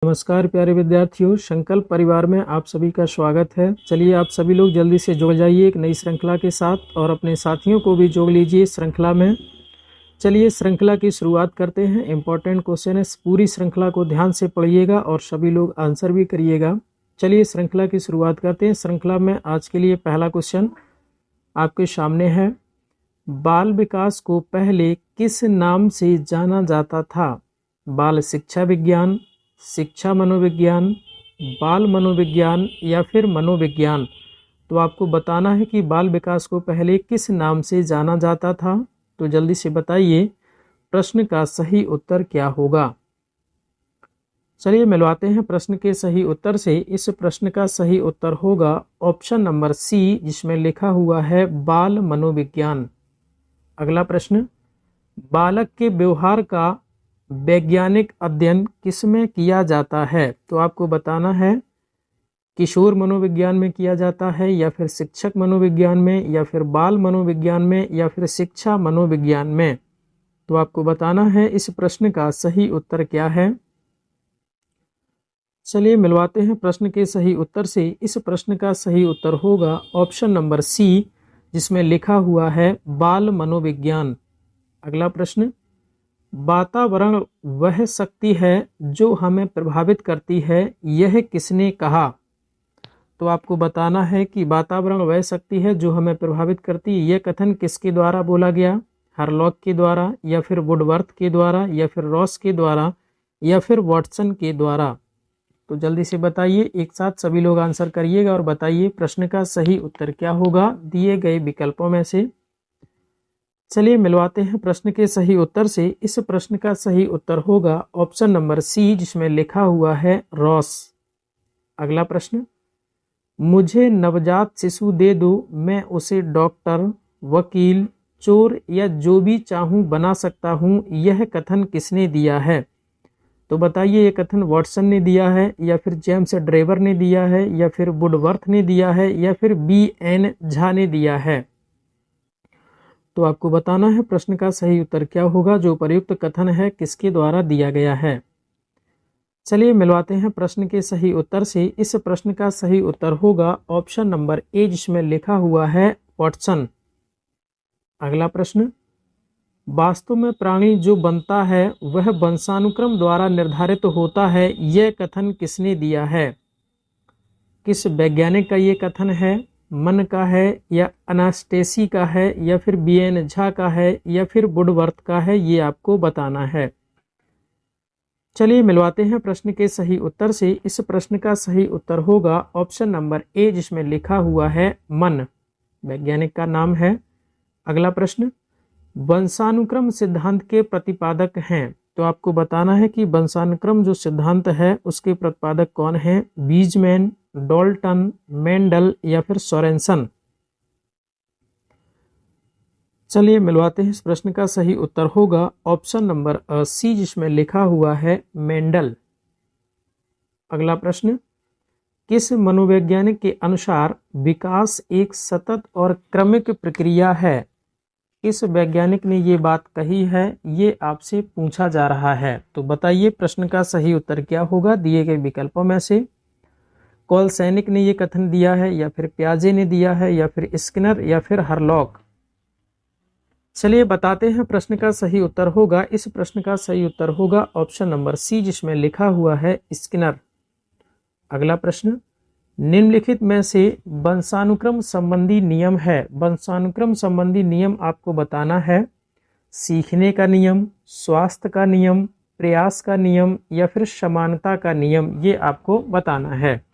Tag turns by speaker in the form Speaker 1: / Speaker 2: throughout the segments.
Speaker 1: नमस्कार प्यारे विद्यार्थियों, संकल्प परिवार में आप सभी का स्वागत है। चलिए आप सभी लोग जल्दी से जुड़ जाइए एक नई श्रृंखला के साथ और अपने साथियों को भी जोड़ लीजिए श्रृंखला में। चलिए श्रृंखला की शुरुआत करते हैं। इंपॉर्टेंट क्वेश्चन है, पूरी श्रृंखला को ध्यान से पढ़िएगा और सभी लोग आंसर भी करिएगा। चलिए श्रृंखला की शुरुआत करते हैं। श्रृंखला में आज के लिए पहला क्वेश्चन आपके सामने है, बाल विकास को पहले किस नाम से जाना जाता था? बाल शिक्षा विज्ञान, शिक्षा मनोविज्ञान, बाल मनोविज्ञान या फिर मनोविज्ञान। तो आपको बताना है कि बाल विकास को पहले किस नाम से जाना जाता था। तो जल्दी से बताइए प्रश्न का सही उत्तर क्या होगा। चलिए मिलवाते हैं प्रश्न के सही उत्तर से। इस प्रश्न का सही उत्तर होगा ऑप्शन नंबर सी, जिसमें लिखा हुआ है बाल मनोविज्ञान। अगला प्रश्न, बालक के व्यवहार का वैज्ञानिक अध्ययन किसमें किया जाता है? तो आपको बताना है किशोर मनोविज्ञान में किया जाता है या फिर शिक्षक मनोविज्ञान में या फिर बाल मनोविज्ञान में या फिर शिक्षा मनोविज्ञान में। तो आपको बताना है इस प्रश्न का सही उत्तर क्या है। चलिए मिलवाते हैं प्रश्न के सही उत्तर से। इस प्रश्न का सही उत्तर होगा ऑप्शन नंबर सी, जिसमें लिखा हुआ है बाल मनोविज्ञान। अगला प्रश्न, वातावरण वह शक्ति है जो हमें प्रभावित करती है, यह किसने कहा? तो आपको बताना है कि वातावरण वह शक्ति है जो हमें प्रभावित करती है, यह कथन किसके द्वारा बोला गया? हरलॉक के द्वारा या फिर वुडवर्थ के द्वारा या फिर रॉस के द्वारा या फिर वॉटसन के द्वारा। तो जल्दी से बताइए, एक साथ सभी लोग आंसर करिएगा और बताइए प्रश्न का सही उत्तर क्या होगा दिए गए विकल्पों में से। चलिए मिलवाते हैं प्रश्न के सही उत्तर से। इस प्रश्न का सही उत्तर होगा ऑप्शन नंबर सी, जिसमें लिखा हुआ है रॉस। अगला प्रश्न, मुझे नवजात शिशु दे दो, मैं उसे डॉक्टर, वकील, चोर या जो भी चाहूं बना सकता हूं, यह कथन किसने दिया है? तो बताइए ये कथन वॉटसन ने दिया है या फिर जेम्स ड्रेवर ने दिया है या फिर वुडवर्थ ने दिया है या फिर B.N. झा ने दिया है। तो आपको बताना है प्रश्न का सही उत्तर क्या होगा, जो प्रयुक्त कथन है किसके द्वारा दिया गया है। चलिए मिलवाते हैं प्रश्न के सही उत्तर से। इस प्रश्न का सही उत्तर होगा ऑप्शन नंबर ए, जिसमें लिखा हुआ है वॉटसन। अगला प्रश्न, वास्तव में प्राणी जो बनता है वह वंशानुक्रम द्वारा निर्धारित होता है, यह कथन किसने दिया है? किस वैज्ञानिक का ये कथन है? मन का है या अनास्टेसी का है या फिर B.N. झा का है या फिर वुडवर्थ का है, ये आपको बताना है। चलिए मिलवाते हैं प्रश्न के सही उत्तर से। इस प्रश्न का सही उत्तर होगा ऑप्शन नंबर ए, जिसमें लिखा हुआ है मन, वैज्ञानिक का नाम है। अगला प्रश्न, वंशानुक्रम सिद्धांत के प्रतिपादक हैं। तो आपको बताना है कि वंशानुक्रम जो सिद्धांत है उसके प्रतिपादक कौन है? बीजमैन, डाल्टन, मेंडल या फिर सोरेनसन। चलिए मिलवाते हैं, इस प्रश्न का सही उत्तर होगा ऑप्शन नंबर सी, जिसमें लिखा हुआ है मेंडल। अगला प्रश्न, किस मनोवैज्ञानिक के अनुसार विकास एक सतत और क्रमिक प्रक्रिया है? किस वैज्ञानिक ने ये बात कही है, ये आपसे पूछा जा रहा है। तो बताइए प्रश्न का सही उत्तर क्या होगा दिए गए विकल्पों में से। कोलसैनिक ने ये कथन दिया है या फिर प्याजे ने दिया है या फिर स्किनर या फिर हरलॉक। चलिए बताते हैं प्रश्न का सही उत्तर होगा। इस प्रश्न का सही उत्तर होगा ऑप्शन नंबर सी, जिसमें लिखा हुआ है स्किनर। अगला प्रश्न, निम्नलिखित में से वंशानुक्रम संबंधी नियम है। वंशानुक्रम संबंधी नियम आपको बताना है सीखने का नियम, स्वास्थ्य का नियम, प्रयास का नियम या फिर समानता का नियम, ये आपको बताना है।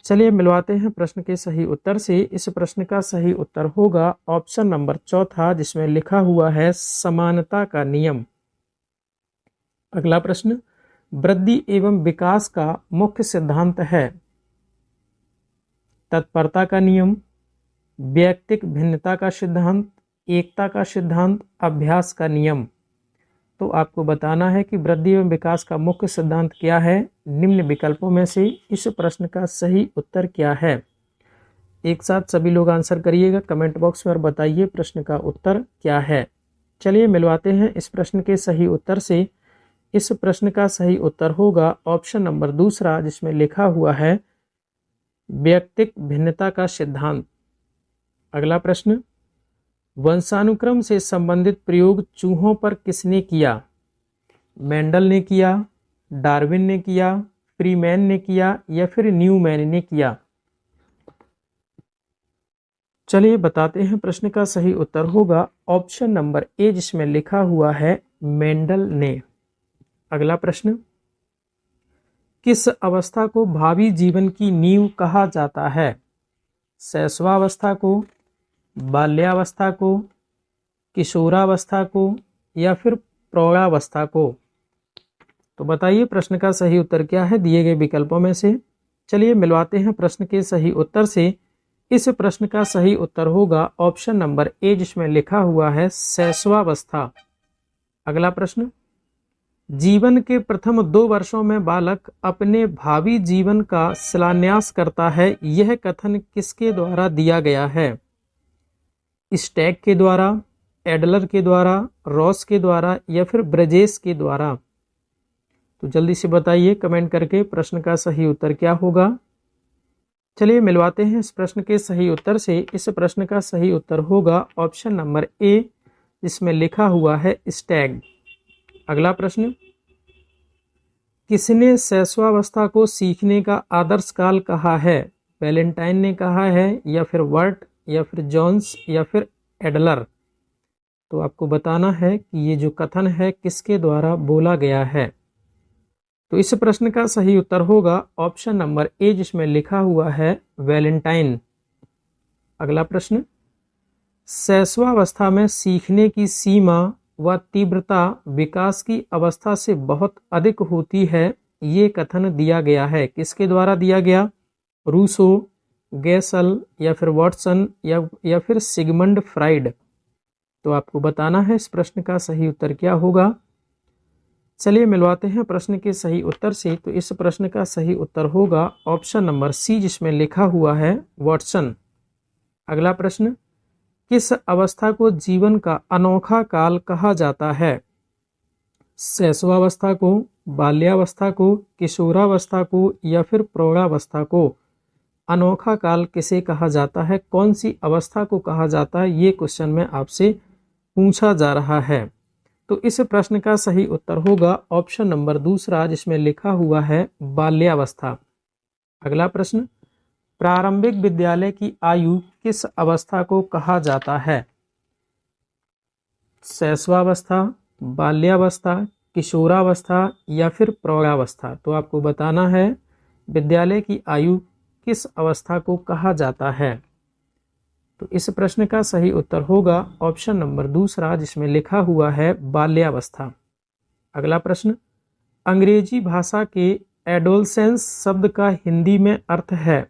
Speaker 1: चलिए मिलवाते हैं प्रश्न के सही उत्तर से। इस प्रश्न का सही उत्तर होगा ऑप्शन नंबर चौथा, जिसमें लिखा हुआ है समानता का नियम। अगला प्रश्न, वृद्धि एवं विकास का मुख्य सिद्धांत है तत्परता का नियम, व्यक्तिक भिन्नता का सिद्धांत, एकता का सिद्धांत, अभ्यास का नियम। तो आपको बताना है कि वृद्धि एवं विकास का मुख्य सिद्धांत क्या है। निम्न विकल्पों में से इस प्रश्न का सही उत्तर क्या है। एक साथ सभी लोग आंसर करिएगा कमेंट बॉक्स में और बताइए प्रश्न का उत्तर क्या है। चलिए मिलवाते हैं इस प्रश्न के सही उत्तर से। इस प्रश्न का सही उत्तर होगा ऑप्शन नंबर दूसरा, जिसमें लिखा हुआ है व्यक्तिक भिन्नता का सिद्धांत। अगला प्रश्न, वंशानुक्रम से संबंधित प्रयोग चूहों पर किसने किया? मेंडल ने किया, डार्विन ने किया, फ्रीमैन ने किया या फिर न्यूमैन ने किया? चलिए बताते हैं। प्रश्न का सही उत्तर होगा ऑप्शन नंबर ए, जिसमें लिखा हुआ है मेंडल ने। अगला प्रश्न, किस अवस्था को भावी जीवन की नींव कहा जाता है? शैशवावस्था को, बाल्यावस्था को, किशोरावस्था को या फिर प्रौढ़ावस्था को? तो बताइए प्रश्न का सही उत्तर क्या है दिए गए विकल्पों में से। चलिए मिलवाते हैं प्रश्न के सही उत्तर से। इस प्रश्न का सही उत्तर होगा ऑप्शन नंबर ए, जिसमें लिखा हुआ है शैशवावस्था। अगला प्रश्न, जीवन के प्रथम 2 वर्षों में बालक अपने भावी जीवन का शिलान्यास करता है, यह कथन किसके द्वारा दिया गया है? स्टैग के द्वारा, एडलर के द्वारा, रॉस के द्वारा या फिर ब्रजेश के द्वारा? तो जल्दी से बताइए कमेंट करके प्रश्न का सही उत्तर क्या होगा। चलिए मिलवाते हैं इस प्रश्न के सही उत्तर से। इस प्रश्न का सही उत्तर होगा ऑप्शन नंबर ए, जिसमें लिखा हुआ है स्टैग। अगला प्रश्न, किसने शैशवावस्था को सीखने का आदर्श काल कहा है? वैलेंटाइन ने कहा है या फिर वर्ट या फिर जॉन्स या फिर एडलर? तो आपको बताना है कि ये जो कथन है किसके द्वारा बोला गया है। तो इस प्रश्न का सही उत्तर होगा ऑप्शन नंबर ए, जिसमें लिखा हुआ है वैलेंटाइन। अगला प्रश्न, शैशवावस्था में सीखने की सीमा व तीव्रता विकास की अवस्था से बहुत अधिक होती है, ये कथन दिया गया है, किसके द्वारा दिया गया? रूसो, गैसल या फिर वॉटसन या फिर सिगमंड फ्राइड? तो आपको बताना है इस प्रश्न का सही उत्तर क्या होगा। चलिए मिलवाते हैं प्रश्न के सही उत्तर से। तो इस प्रश्न का सही उत्तर होगा ऑप्शन नंबर सी, जिसमें लिखा हुआ है वॉटसन। अगला प्रश्न, किस अवस्था को जीवन का अनोखा काल कहा जाता है? शैशवावस्था को, बाल्यावस्था को, किशोरावस्था को या फिर प्रौढ़ावस्था को? अनोखा काल किसे कहा जाता है, कौन सी अवस्था को कहा जाता है, ये क्वेश्चन में आपसे पूछा जा रहा है। तो इस प्रश्न का सही उत्तर होगा ऑप्शन नंबर दूसरा, जिसमें लिखा हुआ है बाल्यावस्था। अगला प्रश्न, प्रारंभिक विद्यालय की आयु किस अवस्था को कहा जाता है? शैशवावस्था, बाल्यावस्था, किशोरावस्था या फिर प्रौढ़ावस्था? तो आपको बताना है विद्यालय की आयु किस अवस्था को कहा जाता है। तो इस प्रश्न का सही उत्तर होगा ऑप्शन नंबर दूसरा, जिसमें लिखा हुआ है बाल्यावस्था। अगला प्रश्न, अंग्रेजी भाषा के एडोलसेंस शब्द का हिंदी में अर्थ है?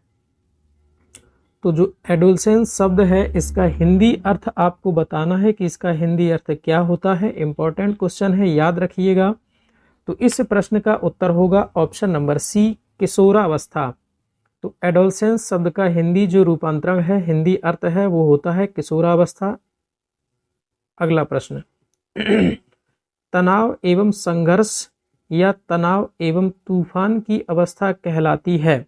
Speaker 1: तो जो एडोलसेंस शब्द है इसका हिंदी अर्थ आपको बताना है कि इसका हिंदी अर्थ क्या होता है। इंपॉर्टेंट क्वेश्चन है, याद रखिएगा। तो इस प्रश्न का उत्तर होगा ऑप्शन नंबर सी, किशोरावस्था। तो एडोलसेंस शब्द का हिंदी जो रूपांतरण है, हिंदी अर्थ है, वो होता है किशोरावस्था। अगला प्रश्न, तनाव एवं संघर्ष या तनाव एवं तूफान की अवस्था कहलाती है?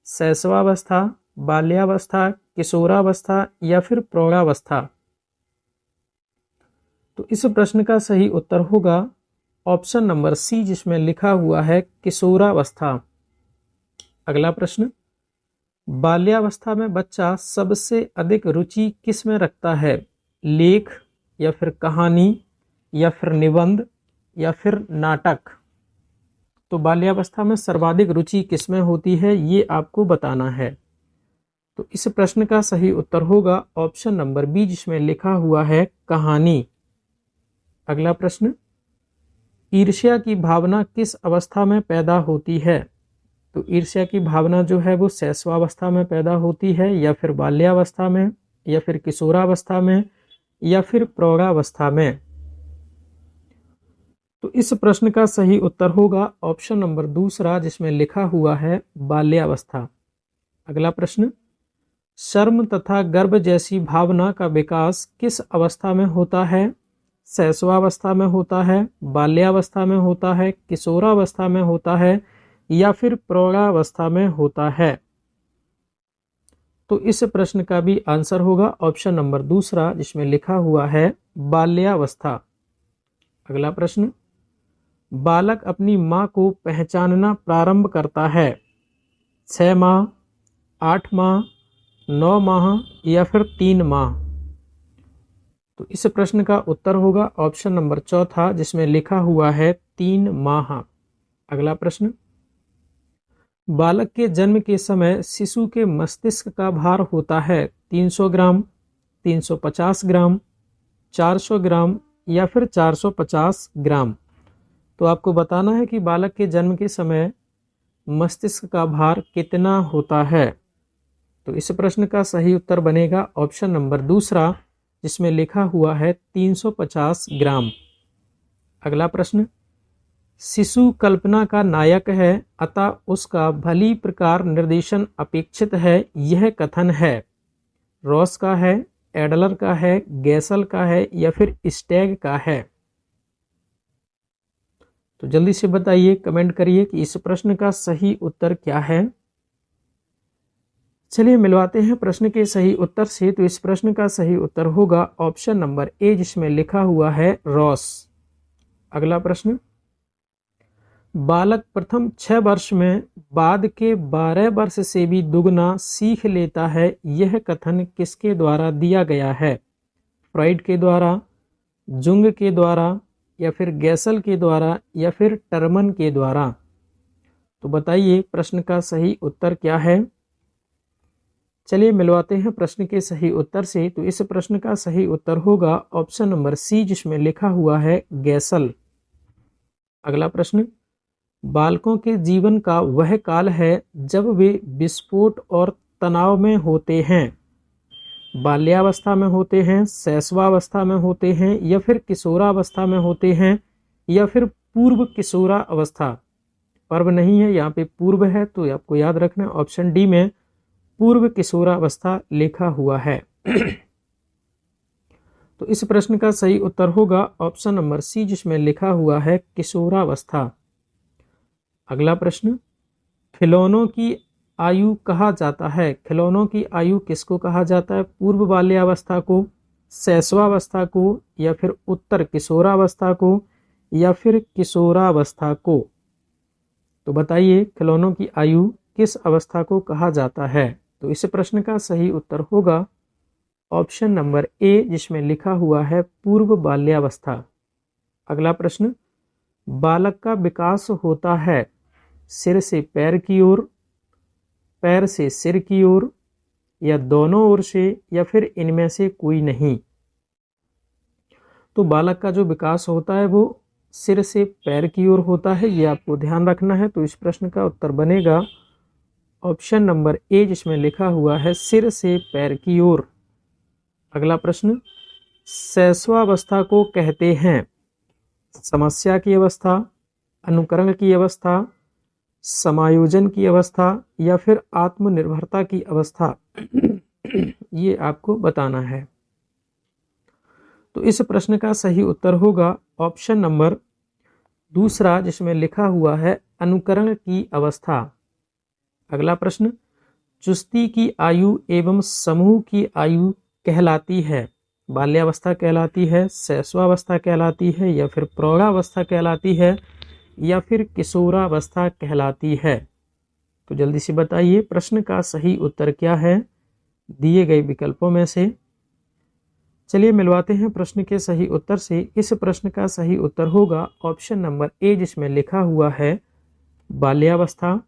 Speaker 1: शैशवावस्था, बाल्यावस्था, किशोरावस्था या फिर प्रौढ़ावस्था? तो इस प्रश्न का सही उत्तर होगा ऑप्शन नंबर सी, जिसमें लिखा हुआ है किशोरावस्था। अगला प्रश्न, बाल्यावस्था में बच्चा सबसे अधिक रुचि किस में रखता है? लेख या फिर कहानी या फिर निबंध या फिर नाटक? तो बाल्यावस्था में सर्वाधिक रुचि किस में होती है, ये आपको बताना है। तो इस प्रश्न का सही उत्तर होगा ऑप्शन नंबर बी, जिसमें लिखा हुआ है कहानी। अगला प्रश्न, ईर्ष्या की भावना किस अवस्था में पैदा होती है? तो ईर्ष्या की भावना जो है वो शैशवावस्था में पैदा होती है या फिर बाल्यावस्था में या फिर किशोरावस्था में या फिर प्रौढ़ावस्था में? तो इस प्रश्न का सही उत्तर होगा ऑप्शन नंबर दूसरा, जिसमें लिखा हुआ है बाल्यावस्था। अगला प्रश्न, शर्म तथा गर्व जैसी भावना का विकास किस अवस्था में होता है? शैशवावस्था में होता है, बाल्यावस्था में होता है, किशोरावस्था में होता है या फिर प्रौढ़ावस्था में होता है? तो इस प्रश्न का भी आंसर होगा ऑप्शन नंबर दूसरा, जिसमें लिखा हुआ है बाल्यावस्था। अगला प्रश्न, बालक अपनी मां को पहचानना प्रारंभ करता है 6 माह, 8 माह, 9 माह या फिर 3 माह? तो इस प्रश्न का उत्तर होगा ऑप्शन नंबर चौथा, जिसमें लिखा हुआ है 3 माह। अगला प्रश्न, बालक के जन्म के समय शिशु के मस्तिष्क का भार होता है 300 ग्राम, 350 ग्राम, 400 ग्राम या फिर 450 ग्राम? तो आपको बताना है कि बालक के जन्म के समय मस्तिष्क का भार कितना होता है। तो इस प्रश्न का सही उत्तर बनेगा ऑप्शन नंबर दूसरा, जिसमें लिखा हुआ है 350 ग्राम। अगला प्रश्न, शिशु कल्पना का नायक है अतः उसका भली प्रकार निर्देशन अपेक्षित है, यह कथन है रॉस का है, एडलर का है, गैसल का है या फिर स्टैग का है? तो जल्दी से बताइए, कमेंट करिए कि इस प्रश्न का सही उत्तर क्या है। चलिए मिलवाते हैं प्रश्न के सही उत्तर से। तो इस प्रश्न का सही उत्तर होगा ऑप्शन नंबर ए, जिसमें लिखा हुआ है रॉस। अगला प्रश्न, बालक प्रथम 6 वर्ष में बाद के 12 वर्ष से भी दुगना सीख लेता है, यह कथन किसके द्वारा दिया गया है? फ्रॉइड के द्वारा, जुंग के द्वारा या फिर गैसल के द्वारा या फिर टर्मन के द्वारा? तो बताइए प्रश्न का सही उत्तर क्या है। चलिए मिलवाते हैं प्रश्न के सही उत्तर से। तो इस प्रश्न का सही उत्तर होगा ऑप्शन नंबर सी, जिसमें लिखा हुआ है गैसल। अगला प्रश्न, बालकों के जीवन का वह काल है जब वे विस्फोट और तनाव में होते हैं। बाल्यावस्था में होते हैं, शैशवावस्था में होते हैं या फिर किशोरावस्था में होते हैं या फिर पूर्व किशोरा अवस्था? पर्व नहीं है, यहाँ पे पूर्व है, तो आपको याद रखना ऑप्शन डी में पूर्व किशोरावस्था लिखा हुआ है। तो इस प्रश्न का सही उत्तर होगा ऑप्शन नंबर सी, जिसमें लिखा हुआ है किशोरावस्था। अगला प्रश्न, खिलौनों की आयु कहा जाता है। खिलौनों की आयु किसको कहा जाता है? पूर्व बाल्यावस्था को, शैशवावस्था को या फिर उत्तर किशोरावस्था को या फिर किशोरावस्था को? तो बताइए खिलौनों की आयु किस अवस्था को कहा जाता है? तो इस प्रश्न का सही उत्तर होगा ऑप्शन नंबर ए, जिसमें लिखा हुआ है पूर्व बाल्यावस्था। अगला प्रश्न, बालक का विकास होता है सिर से पैर की ओर, पैर से सिर की ओर या दोनों ओर से या फिर इनमें से कोई नहीं? तो बालक का जो विकास होता है वो सिर से पैर की ओर होता है, ये आपको ध्यान रखना है। तो इस प्रश्न का उत्तर बनेगा ऑप्शन नंबर ए, जिसमें लिखा हुआ है सिर से पैर की ओर। अगला प्रश्न, शैशवावस्था को कहते हैं समस्या की अवस्था, अनुकरण की अवस्था, समायोजन की अवस्था या फिर आत्मनिर्भरता की अवस्था? ये आपको बताना है। तो इस प्रश्न का सही उत्तर होगा ऑप्शन नंबर दूसरा, जिसमें लिखा हुआ है अनुकरण की अवस्था। अगला प्रश्न, चुस्ती की आयु एवं समूह की आयु कहलाती है? बाल्यावस्था कहलाती है, शैशवावस्था कहलाती है या फिर प्रौढ़ावस्था कहलाती है या फिर किशोरावस्था कहलाती है? तो जल्दी से बताइए प्रश्न का सही उत्तर क्या है दिए गए विकल्पों में से। चलिए मिलवाते हैं प्रश्न के सही उत्तर से। इस प्रश्न का सही उत्तर होगा ऑप्शन नंबर ए, जिसमें लिखा हुआ है बाल्यावस्था।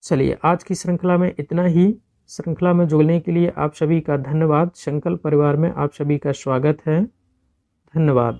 Speaker 1: चलिए आज की श्रृंखला में इतना ही। श्रृंखला में जुड़ने के लिए आप सभी का धन्यवाद। संकल्प परिवार में आप सभी का स्वागत है। धन्यवाद।